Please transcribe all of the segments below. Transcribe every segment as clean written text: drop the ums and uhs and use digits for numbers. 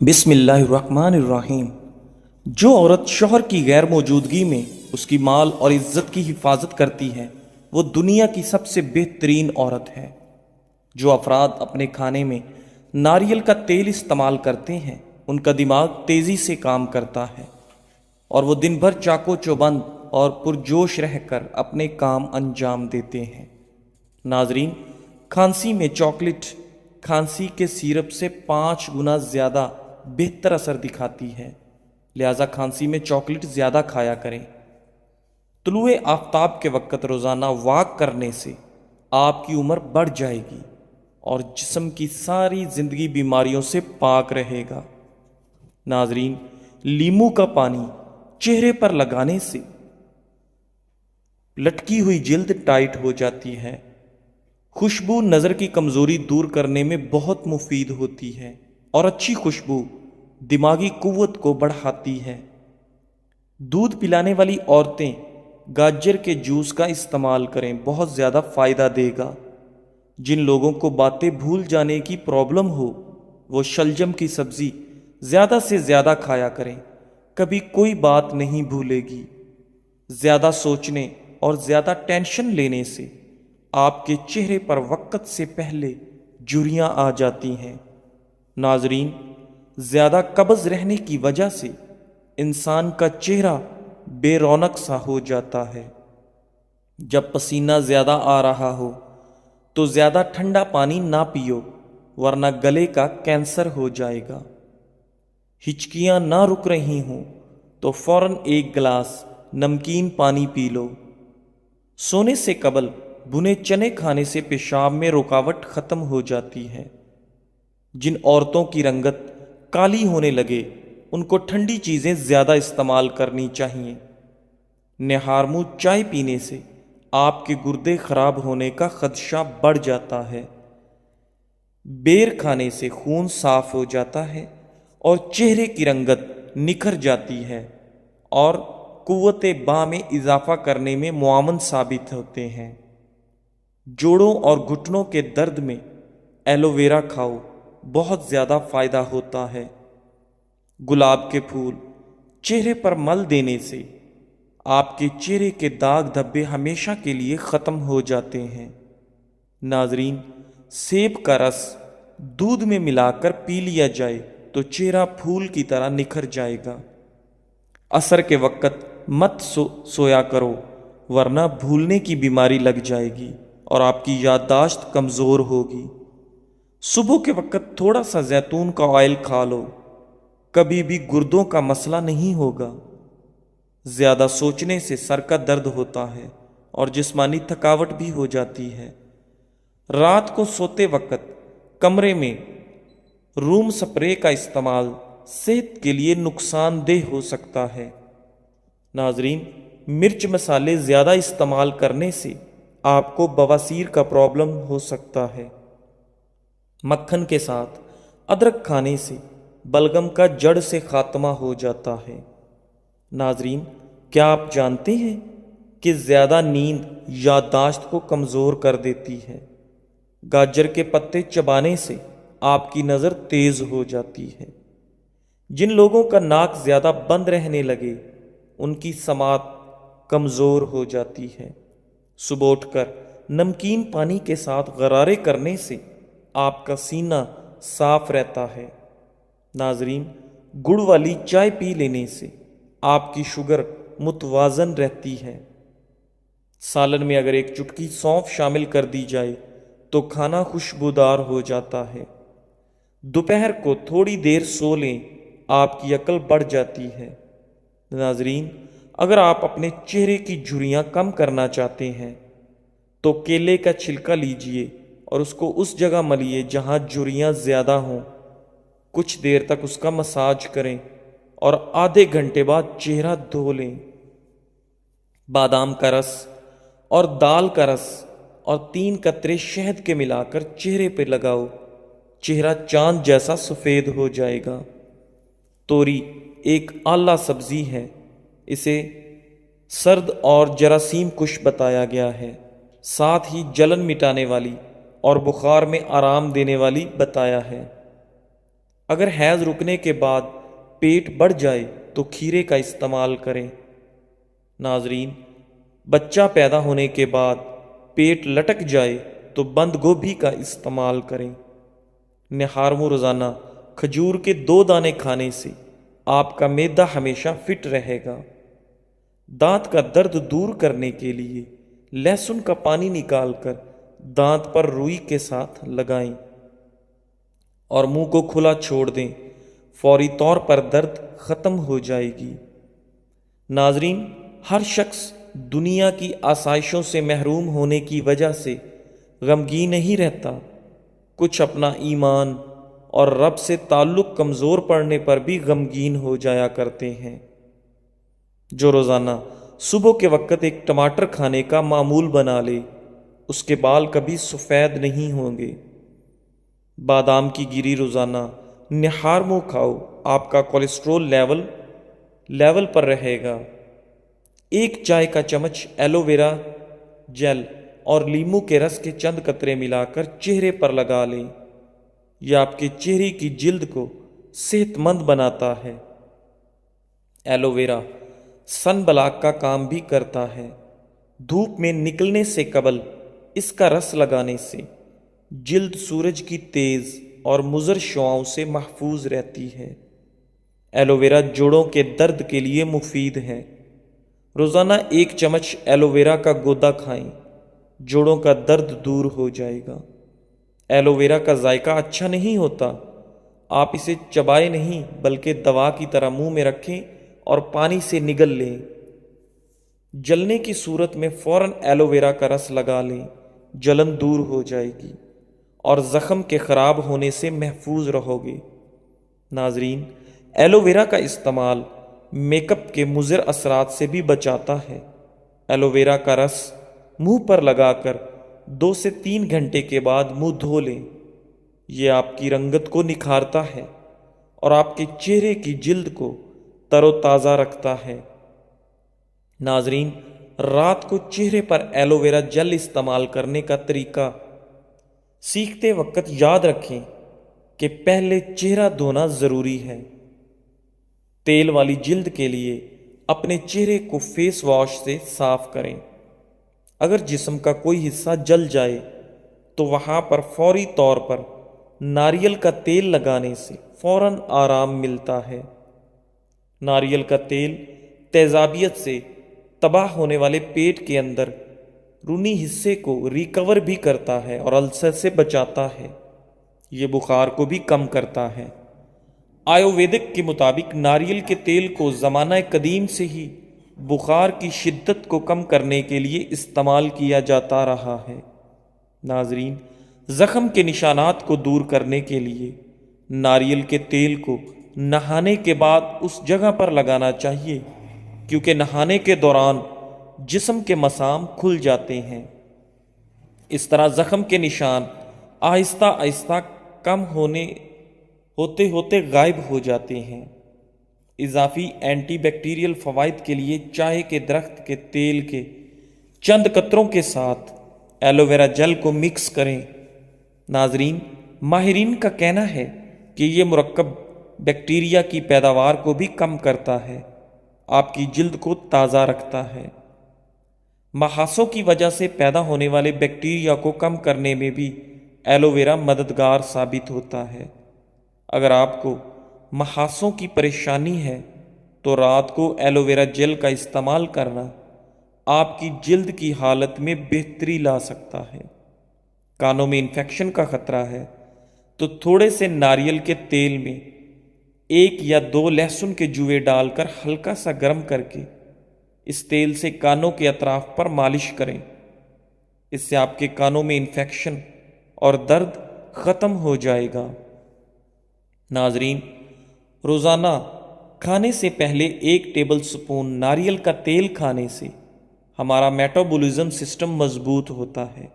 بسم اللہ الرحمن الرحیم۔ جو عورت شوہر کی غیر موجودگی میں اس کی مال اور عزت کی حفاظت کرتی ہے وہ دنیا کی سب سے بہترین عورت ہے۔ جو افراد اپنے کھانے میں ناریل کا تیل استعمال کرتے ہیں ان کا دماغ تیزی سے کام کرتا ہے اور وہ دن بھر چاقو چوبند اور پرجوش رہ کر اپنے کام انجام دیتے ہیں۔ ناظرین، کھانسی میں چاکلیٹ کھانسی کے سیرپ سے 5 گنا زیادہ بہتر اثر دکھاتی ہے، لہذا کھانسی میں چاکلیٹ زیادہ کھایا کریں۔ طلوع آفتاب کے وقت روزانہ واک کرنے سے آپ کی عمر بڑھ جائے گی اور جسم کی ساری زندگی بیماریوں سے پاک رہے گا۔ ناظرین، لیمو کا پانی چہرے پر لگانے سے لٹکی ہوئی جلد ٹائٹ ہو جاتی ہے۔ خوشبو نظر کی کمزوری دور کرنے میں بہت مفید ہوتی ہے اور اچھی خوشبو دماغی قوت کو بڑھاتی ہے۔ دودھ پلانے والی عورتیں گاجر کے جوس کا استعمال کریں، بہت زیادہ فائدہ دے گا۔ جن لوگوں کو باتیں بھول جانے کی پرابلم ہو وہ شلجم کی سبزی زیادہ سے زیادہ کھایا کریں، کبھی کوئی بات نہیں بھولے گی۔ زیادہ سوچنے اور زیادہ ٹینشن لینے سے آپ کے چہرے پر وقت سے پہلے جھریاں آ جاتی ہیں۔ ناظرین، زیادہ قبض رہنے کی وجہ سے انسان کا چہرہ بے رونق سا ہو جاتا ہے۔ جب پسینہ زیادہ آ رہا ہو تو زیادہ ٹھنڈا پانی نہ پیو ورنہ گلے کا کینسر ہو جائے گا۔ ہچکیاں نہ رک رہی ہوں تو فوراً 1 گلاس نمکین پانی پی لو۔ سونے سے قبل بھنے چنے کھانے سے پیشاب میں رکاوٹ ختم ہو جاتی ہے۔ جن عورتوں کی رنگت کالی ہونے لگے ان کو ٹھنڈی چیزیں زیادہ استعمال کرنی چاہیے۔ نہارمو چائے پینے سے آپ کے گردے خراب ہونے کا خدشہ بڑھ جاتا ہے۔ بیر کھانے سے خون صاف ہو جاتا ہے اور چہرے کی رنگت نکھر جاتی ہے اور قوت باں میں اضافہ کرنے میں معاون ثابت ہوتے ہیں۔ جوڑوں اور گھٹنوں کے درد میں ایلو ویرا کھاؤ، بہت زیادہ فائدہ ہوتا ہے۔ گلاب کے پھول چہرے پر مل دینے سے آپ کے چہرے کے داغ دھبے ہمیشہ کے لیے ختم ہو جاتے ہیں۔ ناظرین، سیب کا رس دودھ میں ملا کر پی لیا جائے تو چہرہ پھول کی طرح نکھر جائے گا۔ عصر کے وقت مت سویا کرو ورنہ بھولنے کی بیماری لگ جائے گی اور آپ کی یادداشت کمزور ہوگی۔ صبح کے وقت تھوڑا سا زیتون کا آئل کھا لو، کبھی بھی گردوں کا مسئلہ نہیں ہوگا۔ زیادہ سوچنے سے سر کا درد ہوتا ہے اور جسمانی تھکاوٹ بھی ہو جاتی ہے۔ رات کو سوتے وقت کمرے میں روم سپرے کا استعمال صحت کے لیے نقصان دہ ہو سکتا ہے۔ ناظرین، مرچ مسالے زیادہ استعمال کرنے سے آپ کو بواسیر کا پرابلم ہو سکتا ہے۔ مکھن کے ساتھ ادرک کھانے سے بلغم کا جڑ سے خاتمہ ہو جاتا ہے۔ ناظرین، کیا آپ جانتے ہیں کہ زیادہ نیند یادداشت کو کمزور کر دیتی ہے؟ گاجر کے پتے چبانے سے آپ کی نظر تیز ہو جاتی ہے۔ جن لوگوں کا ناک زیادہ بند رہنے لگے ان کی سماعت کمزور ہو جاتی ہے۔ صبح اٹھ کر نمکین پانی کے ساتھ غرارے کرنے سے آپ کا سینہ صاف رہتا ہے۔ ناظرین، گڑ والی چائے پی لینے سے آپ کی شوگر متوازن رہتی ہے۔ سالن میں اگر 1 چٹکی سونف شامل کر دی جائے تو کھانا خوشبودار ہو جاتا ہے۔ دوپہر کو تھوڑی دیر سو لیں، آپ کی عقل بڑھ جاتی ہے۔ ناظرین، اگر آپ اپنے چہرے کی جھریاں کم کرنا چاہتے ہیں تو کیلے کا چھلکا لیجئے اور اس کو اس جگہ ملیے جہاں جھریاں زیادہ ہوں۔ کچھ دیر تک اس کا مساج کریں اور آدھے گھنٹے بعد چہرہ دھو لیں۔ بادام کا رس اور دال کا رس اور 3 قطرے شہد کے ملا کر چہرے پہ لگاؤ، چہرہ چاند جیسا سفید ہو جائے گا۔ توری ایک اعلیٰ سبزی ہے، اسے سرد اور جراثیم کش بتایا گیا ہے، ساتھ ہی جلن مٹانے والی اور بخار میں آرام دینے والی بتایا ہے۔ اگر حیض رکنے کے بعد پیٹ بڑھ جائے تو کھیرے کا استعمال کریں۔ ناظرین، بچہ پیدا ہونے کے بعد پیٹ لٹک جائے تو بند گوبھی کا استعمال کریں۔ نہارمو روزانہ کھجور کے 2 دانے کھانے سے آپ کا معدہ ہمیشہ فٹ رہے گا۔ دانت کا درد دور کرنے کے لیے لہسن کا پانی نکال کر دانت پر روئی کے ساتھ لگائیں اور منہ کو کھلا چھوڑ دیں، فوری طور پر درد ختم ہو جائے گی۔ ناظرین، ہر شخص دنیا کی آسائشوں سے محروم ہونے کی وجہ سے غمگین نہیں رہتا، کچھ اپنا ایمان اور رب سے تعلق کمزور پڑنے پر بھی غمگین ہو جایا کرتے ہیں۔ جو روزانہ صبح کے وقت ایک ٹماٹر کھانے کا معمول بنا لے، اس کے بال کبھی سفید نہیں ہوں گے۔ بادام کی گری روزانہ نہارمو کھاؤ، آپ کا کولیسٹرول لیول پر رہے گا۔ 1 چائے کا چمچ ایلو ویرا جیل اور لیمو کے رس کے چند قطرے ملا کر چہرے پر لگا لیں، یہ آپ کے چہرے کی جلد کو صحت مند بناتا ہے۔ ایلو ویرا سن بلاک کا کام بھی کرتا ہے۔ دھوپ میں نکلنے سے قبل اس کا رس لگانے سے جلد سورج کی تیز اور مضر شعاؤں سے محفوظ رہتی ہے۔ ایلو ویرا جوڑوں کے درد کے لیے مفید ہے۔ روزانہ 1 چمچ ایلو ویرا کا گودا کھائیں، جوڑوں کا درد دور ہو جائے گا۔ ایلو ویرا کا ذائقہ اچھا نہیں ہوتا، آپ اسے چبائے نہیں بلکہ دوا کی طرح منہ میں رکھیں اور پانی سے نگل لیں۔ جلنے کی صورت میں فوراً ایلو ویرا کا رس لگا لیں، جلن دور ہو جائے گی اور زخم کے خراب ہونے سے محفوظ رہو گے۔ ناظرین، ایلو ویرا کا استعمال میک اپ کے مضر اثرات سے بھی بچاتا ہے۔ ایلو ویرا کا رس منہ پر لگا کر 2 سے 3 گھنٹے کے بعد منہ دھو لیں، یہ آپ کی رنگت کو نکھارتا ہے اور آپ کے چہرے کی جلد کو تر و تازہ رکھتا ہے۔ ناظرین، رات کو چہرے پر ایلو ویرا جیل استعمال کرنے کا طریقہ سیکھتے وقت یاد رکھیں کہ پہلے چہرہ دھونا ضروری ہے۔ تیل والی جلد کے لیے اپنے چہرے کو فیس واش سے صاف کریں۔ اگر جسم کا کوئی حصہ جل جائے تو وہاں پر فوری طور پر ناریل کا تیل لگانے سے فوراً آرام ملتا ہے۔ ناریل کا تیل تیزابیت سے تباہ ہونے والے پیٹ کے اندر رونی حصے کو ریکور بھی کرتا ہے اور السر سے بچاتا ہے، یہ بخار کو بھی کم کرتا ہے۔ آیوویدک کے مطابق ناریل کے تیل کو زمانہ قدیم سے ہی بخار کی شدت کو کم کرنے کے لیے استعمال کیا جاتا رہا ہے۔ ناظرین، زخم کے نشانات کو دور کرنے کے لیے ناریل کے تیل کو نہانے کے بعد اس جگہ پر لگانا چاہیے، کیونکہ نہانے کے دوران جسم کے مسام کھل جاتے ہیں۔ اس طرح زخم کے نشان آہستہ آہستہ کم ہوتے ہوتے غائب ہو جاتے ہیں۔ اضافی اینٹی بیکٹیریل فوائد کے لیے چائے کے درخت کے تیل کے چند قطروں کے ساتھ ایلو ویرا جیل کو مکس کریں۔ ناظرین، ماہرین کا کہنا ہے کہ یہ مرکب بیکٹیریا کی پیداوار کو بھی کم کرتا ہے، آپ کی جلد کو تازہ رکھتا ہے۔ محاسوں کی وجہ سے پیدا ہونے والے بیکٹیریا کو کم کرنے میں بھی ایلو ویرا مددگار ثابت ہوتا ہے۔ اگر آپ کو محاسوں کی پریشانی ہے تو رات کو ایلو ویرا جیل کا استعمال کرنا آپ کی جلد کی حالت میں بہتری لا سکتا ہے۔ کانوں میں انفیکشن کا خطرہ ہے تو تھوڑے سے ناریل کے تیل میں 1 یا 2 لہسن کے جوئے ڈال کر ہلکا سا گرم کر کے اس تیل سے کانوں کے اطراف پر مالش کریں، اس سے آپ کے کانوں میں انفیکشن اور درد ختم ہو جائے گا۔ ناظرین، روزانہ کھانے سے پہلے 1 ٹیبل سپون ناریل کا تیل کھانے سے ہمارا میٹابولزم سسٹم مضبوط ہوتا ہے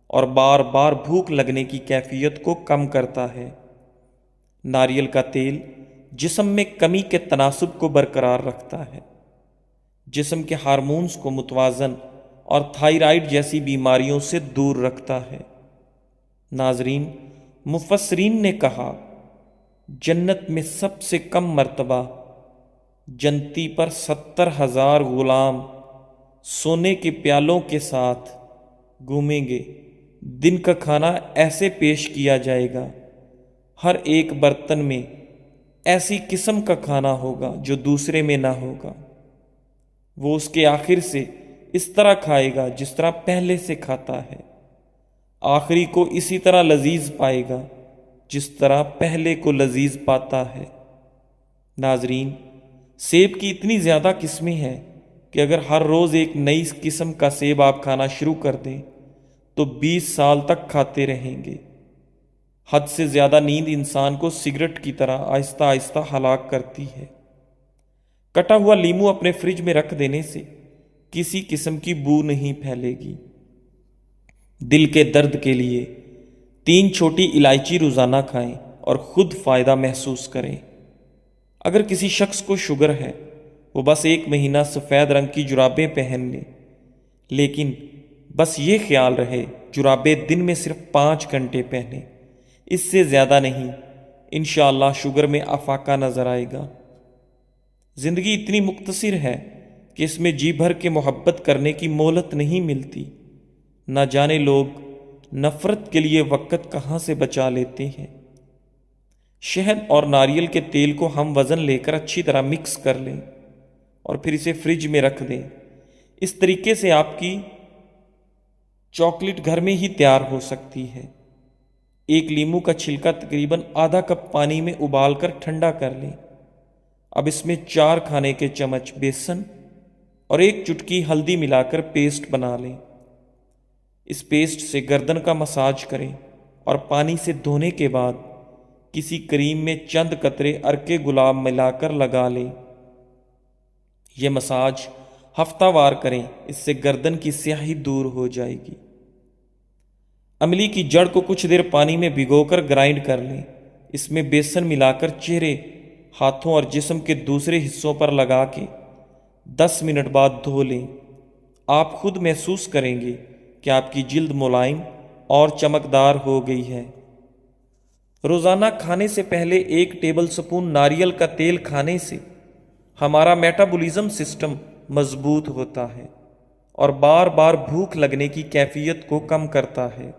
اور بار بار بھوک لگنے کی کیفیت کو کم کرتا ہے۔ ناریل کا تیل جسم میں کمی کے تناسب کو برقرار رکھتا ہے، جسم کے ہارمونز کو متوازن اور تھائرائیڈ جیسی بیماریوں سے دور رکھتا ہے۔ ناظرین، مفسرین نے کہا جنت میں سب سے کم مرتبہ جنتی پر 70,000 غلام سونے کے پیالوں کے ساتھ گھومیں گے۔ دن کا کھانا ایسے پیش کیا جائے گا، ہر ایک برتن میں ایسی قسم کا کھانا ہوگا جو دوسرے میں نہ ہوگا۔ وہ اس کے آخر سے اس طرح کھائے گا جس طرح پہلے سے کھاتا ہے، آخری کو اسی طرح لذیذ پائے گا جس طرح پہلے کو لذیذ پاتا ہے۔ ناظرین، سیب کی اتنی زیادہ قسمیں ہیں کہ اگر ہر روز ایک نئی قسم کا سیب آپ کھانا شروع کر دیں تو 20 سال تک کھاتے رہیں گے۔ حد سے زیادہ نیند انسان کو سگریٹ کی طرح آہستہ آہستہ ہلاک کرتی ہے۔ کٹا ہوا لیمو اپنے فریج میں رکھ دینے سے کسی قسم کی بو نہیں پھیلے گی۔ دل کے درد کے لیے 3 چھوٹی الائچی روزانہ کھائیں اور خود فائدہ محسوس کریں۔ اگر کسی شخص کو شوگر ہے، وہ بس 1 مہینہ سفید رنگ کی جرابیں پہن لے، لیکن بس یہ خیال رہے جرابیں دن میں صرف 5 گھنٹے پہنیں، اس سے زیادہ نہیں۔ انشاءاللہ شوگر میں افاقہ نظر آئے گا۔ زندگی اتنی مختصر ہے کہ اس میں جی بھر کے محبت کرنے کی مہلت نہیں ملتی۔ نہ جانے لوگ نفرت کے لیے وقت کہاں سے بچا لیتے ہیں۔ شہد اور ناریل کے تیل کو ہم وزن لے کر اچھی طرح مکس کر لیں اور پھر اسے فریج میں رکھ دیں۔ اس طریقے سے آپ کی چاکلیٹ گھر میں ہی تیار ہو سکتی ہے۔ 1 لیمو کا چھلکا تقریباً آدھا کپ پانی میں ابال کر ٹھنڈا کر لیں۔ اب اس میں 4 کھانے کے چمچ بیسن اور 1 چٹکی ہلدی ملا کر پیسٹ بنا لیں۔ اس پیسٹ سے گردن کا مساج کریں اور پانی سے دھونے کے بعد کسی کریم میں چند قطرے عرق گلاب ملا کر لگا لیں۔ یہ مساج ہفتہ وار کریں، اس سے گردن کی سیاہی دور ہو جائے گی۔ املی کی جڑ کو کچھ دیر پانی میں بھگو کر گرائنڈ کر لیں۔ اس میں بیسن ملا کر چہرے، ہاتھوں اور جسم کے دوسرے حصوں پر لگا کے 10 منٹ بعد دھو لیں۔ آپ خود محسوس کریں گے کہ آپ کی جلد ملائم اور چمکدار ہو گئی ہے۔ روزانہ کھانے سے پہلے 1 ٹیبل سپون ناریل کا تیل کھانے سے ہمارا میٹابولزم سسٹم مضبوط ہوتا ہے اور بار بار بھوک لگنے کی کیفیت کو کم کرتا ہے۔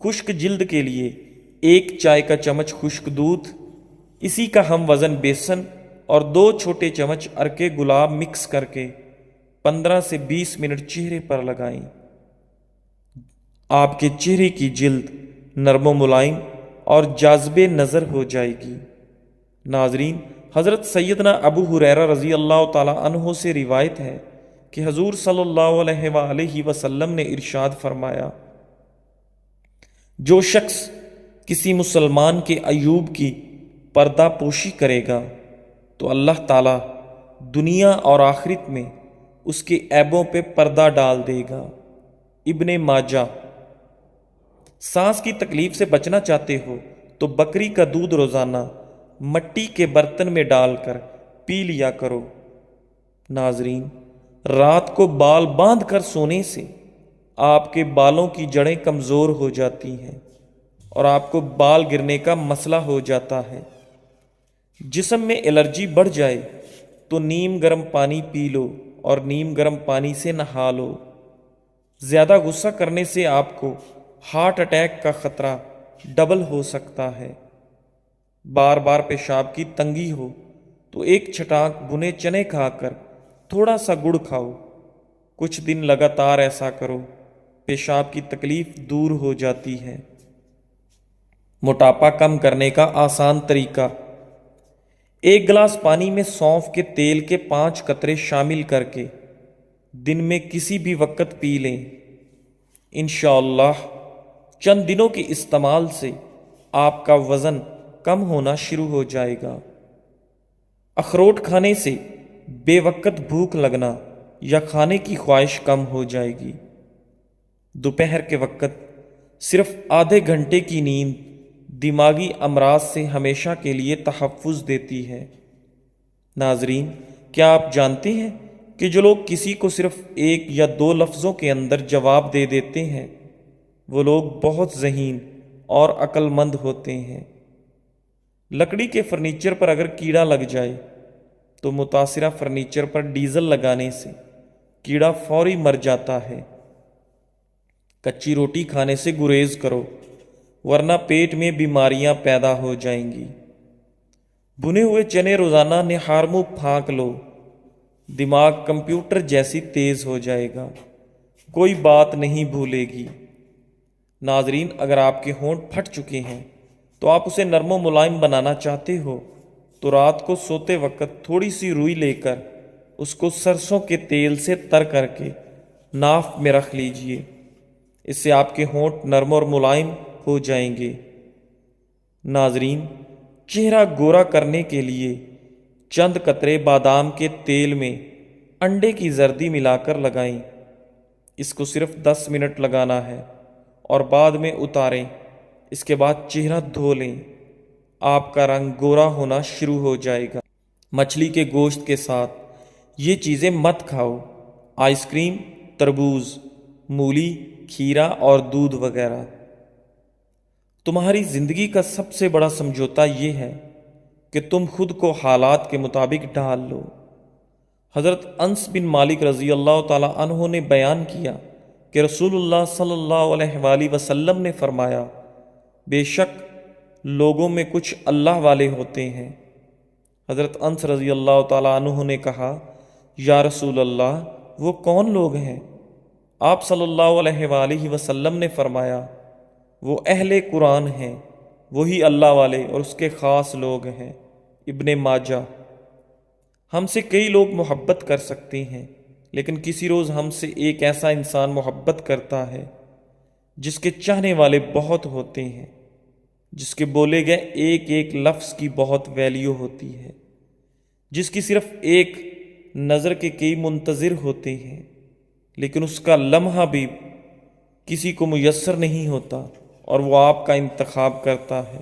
خشک جلد کے لیے 1 چائے کا چمچ خشک دودھ، اسی کا ہم وزن بیسن اور 2 چھوٹے چمچ عرق گلاب مکس کر کے 15 سے 20 منٹ چہرے پر لگائیں۔ آپ کے چہرے کی جلد نرم و ملائم اور جاذب نظر ہو جائے گی۔ ناظرین، حضرت سیدنا ابو ہریرہ رضی اللہ تعالی عنہ سے روایت ہے کہ حضور صلی اللہ علیہ وآلہ وسلم نے ارشاد فرمایا، جو شخص کسی مسلمان کے عیوب کی پردہ پوشی کرے گا تو اللہ تعالی دنیا اور آخرت میں اس کے عیبوں پہ پردہ ڈال دے گا۔ ابن ماجہ۔ سانس کی تکلیف سے بچنا چاہتے ہو تو بکری کا دودھ روزانہ مٹی کے برتن میں ڈال کر پی لیا کرو۔ ناظرین، رات کو بال باندھ کر سونے سے آپ کے بالوں کی جڑیں کمزور ہو جاتی ہیں اور آپ کو بال گرنے کا مسئلہ ہو جاتا ہے۔ جسم میں الرجی بڑھ جائے تو نیم گرم پانی پی لو اور نیم گرم پانی سے نہا لو۔ زیادہ غصہ کرنے سے آپ کو ہارٹ اٹیک کا خطرہ ڈبل ہو سکتا ہے۔ بار بار پیشاب کی تنگی ہو تو 1 چھٹانک بھنے چنے کھا کر تھوڑا سا گڑ کھاؤ۔ کچھ دن لگاتار ایسا کرو، پیشاب کی تکلیف دور ہو جاتی ہے۔ موٹاپا کم کرنے کا آسان طریقہ: 1 گلاس پانی میں سونف کے تیل کے 5 قطرے شامل کر کے دن میں کسی بھی وقت پی لیں۔ انشاءاللہ چند دنوں کے استعمال سے آپ کا وزن کم ہونا شروع ہو جائے گا۔ اخروٹ کھانے سے بے وقت بھوک لگنا یا کھانے کی خواہش کم ہو جائے گی۔ دوپہر کے وقت صرف آدھے گھنٹے کی نیند دماغی امراض سے ہمیشہ کے لیے تحفظ دیتی ہے۔ ناظرین، کیا آپ جانتے ہیں کہ جو لوگ کسی کو صرف 1 یا 2 لفظوں کے اندر جواب دے دیتے ہیں وہ لوگ بہت ذہین اور عقل مند ہوتے ہیں؟ لکڑی کے فرنیچر پر اگر کیڑا لگ جائے تو متاثرہ فرنیچر پر ڈیزل لگانے سے کیڑا فوری مر جاتا ہے۔ کچی روٹی کھانے سے گریز کرو ورنہ پیٹ میں بیماریاں پیدا ہو جائیں گی۔ بھنے ہوئے چنے روزانہ نہار منہ پھانک لو، دماغ کمپیوٹر جیسی تیز ہو جائے گا، کوئی بات نہیں بھولے گی۔ ناظرین، اگر آپ کے ہونٹ پھٹ چکے ہیں تو آپ اسے نرم و ملائم بنانا چاہتے ہو تو رات کو سوتے وقت تھوڑی سی روئی لے کر اس کو سرسوں کے تیل سے تر کر کے ناف میں رکھ لیجئے، اس سے آپ کے ہونٹ نرم اور ملائم ہو جائیں گے۔ ناظرین، چہرہ گورا کرنے کے لیے چند قطرے بادام کے تیل میں انڈے کی زردی ملا کر لگائیں۔ اس کو صرف 10 منٹ لگانا ہے اور بعد میں اتاریں۔ اس کے بعد چہرہ دھو لیں، آپ کا رنگ گورا ہونا شروع ہو جائے گا۔ مچھلی کے گوشت کے ساتھ یہ چیزیں مت کھاؤ، آئس کریم، تربوز، مولی، کھیرا اور دودھ وغیرہ۔ تمہاری زندگی کا سب سے بڑا سمجھوتا یہ ہے کہ تم خود کو حالات کے مطابق ڈھال لو۔ حضرت انس بن مالک رضی اللہ تعالی عنہ نے بیان کیا کہ رسول اللہ صلی اللہ علیہ وآلہ وسلم نے فرمایا، بے شک لوگوں میں کچھ اللہ والے ہوتے ہیں۔ حضرت انس رضی اللہ تعالی عنہ نے کہا، یا رسول اللہ، وہ کون لوگ ہیں؟ آپ صلی اللہ علیہ وآلہ وسلم نے فرمایا، وہ اہل قرآن ہیں، وہی اللہ والے اور اس کے خاص لوگ ہیں۔ ابن ماجہ۔ ہم سے کئی لوگ محبت کر سکتے ہیں، لیکن کسی روز ہم سے ایک ایسا انسان محبت کرتا ہے جس کے چاہنے والے بہت ہوتے ہیں، جس کے بولے گئے ایک ایک لفظ کی بہت ویلیو ہوتی ہے، جس کی صرف ایک نظر کے کئی منتظر ہوتے ہیں، لیکن اس کا لمحہ بھی کسی کو میسر نہیں ہوتا اور وہ آپ کا انتخاب کرتا ہے،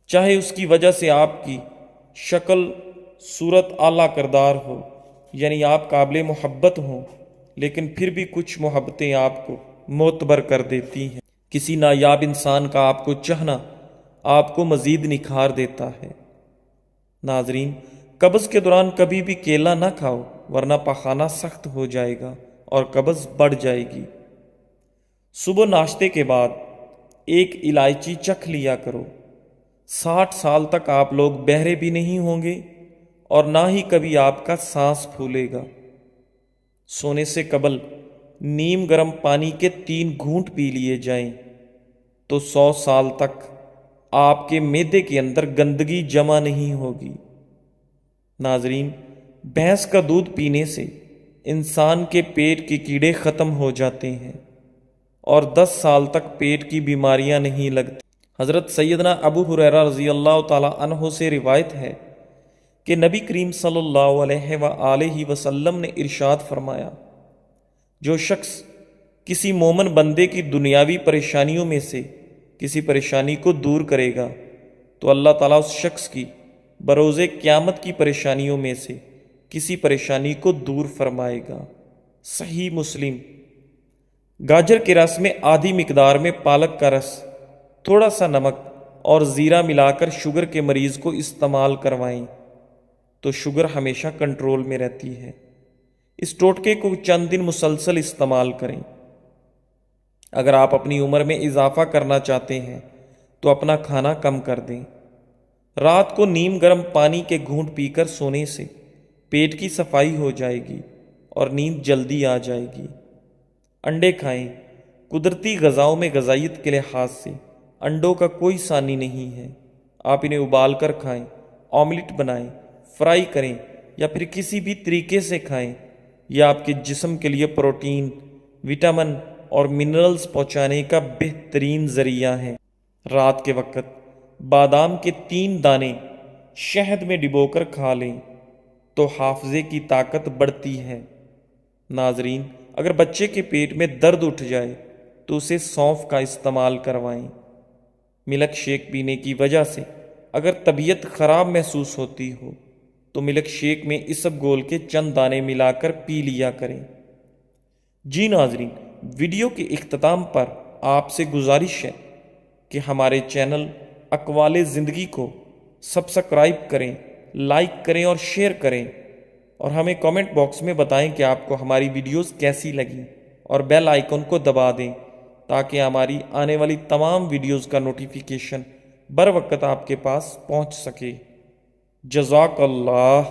چاہے اس کی وجہ سے آپ کی شکل صورت اعلیٰ کردار ہو، یعنی آپ قابل محبت ہوں، لیکن پھر بھی کچھ محبتیں آپ کو معتبر کر دیتی ہیں۔ کسی نایاب انسان کا آپ کو چاہنا آپ کو مزید نکھار دیتا ہے۔ ناظرین، قبض کے دوران کبھی بھی کیلا نہ کھاؤ ورنہ پخانہ سخت ہو جائے گا اور قبض بڑھ جائے گی۔ صبح ناشتے کے بعد ایک الائچی چکھ لیا کرو۔ 60 سال تک آپ لوگ بہرے بھی نہیں ہوں گے اور نہ ہی کبھی آپ کا سانس پھولے گا۔ سونے سے قبل نیم گرم پانی کے 3 گھونٹ پی لیے جائیں تو 100 سال تک آپ کے معدے کے اندر گندگی جمع نہیں ہوگی۔ ناظرین، بھینس کا دودھ پینے سے انسان کے پیٹ کے کیڑے ختم ہو جاتے ہیں اور 10 سال تک پیٹ کی بیماریاں نہیں لگتی۔ حضرت سیدنا ابو ہریرہ رضی اللہ تعالی عنہ سے روایت ہے کہ نبی کریم صلی اللہ علیہ وآلہ وسلم نے ارشاد فرمایا، جو شخص کسی مومن بندے کی دنیاوی پریشانیوں میں سے کسی پریشانی کو دور کرے گا تو اللہ تعالیٰ اس شخص کی بروز قیامت کی پریشانیوں میں سے کسی پریشانی کو دور فرمائے گا۔ صحیح مسلم۔ گاجر کے رس میں آدھی مقدار میں پالک کا رس، تھوڑا سا نمک اور زیرہ ملا کر شوگر کے مریض کو استعمال کروائیں تو شوگر ہمیشہ کنٹرول میں رہتی ہے۔ اس ٹوٹکے کو چند دن مسلسل استعمال کریں۔ اگر آپ اپنی عمر میں اضافہ کرنا چاہتے ہیں تو اپنا کھانا کم کر دیں۔ رات کو نیم گرم پانی کے گھونٹ پی کر سونے سے پیٹ کی صفائی ہو جائے گی اور نیند جلدی آ جائے گی۔ انڈے کھائیں۔ قدرتی غذاؤں میں غذائیت کے لحاظ سے انڈوں کا کوئی ثانی نہیں ہے۔ آپ انہیں ابال کر کھائیں، آملیٹ بنائیں، فرائی کریں یا پھر کسی بھی طریقے سے کھائیں۔ یہ آپ کے جسم کے لیے پروٹین، وٹامن اور منرلز پہنچانے کا بہترین ذریعہ ہے۔ رات کے وقت بادام کے 3 دانے شہد میں ڈبو کر کھا لیں تو حافظے کی طاقت بڑھتی ہے۔ ناظرین، اگر بچے کے پیٹ میں درد اٹھ جائے تو اسے سونف کا استعمال کروائیں۔ ملک شیک پینے کی وجہ سے اگر طبیعت خراب محسوس ہوتی ہو تو ملک شیک میں اسب گول کے چند دانے ملا کر پی لیا کریں۔ جی ناظرین، ویڈیو کے اختتام پر آپ سے گزارش ہے کہ ہمارے چینل اقوال زندگی کو سبسکرائب کریں، لائک کریں اور شیئر کریں، اور ہمیں کامنٹ باکس میں بتائیں کہ آپ کو ہماری ویڈیوز کیسی لگیں، اور بیل آئیکن کو دبا دیں تاکہ ہماری آنے والی تمام ویڈیوز کا نوٹیفیکیشن بر وقت آپ کے پاس پہنچ سکے۔ جزاک اللہ۔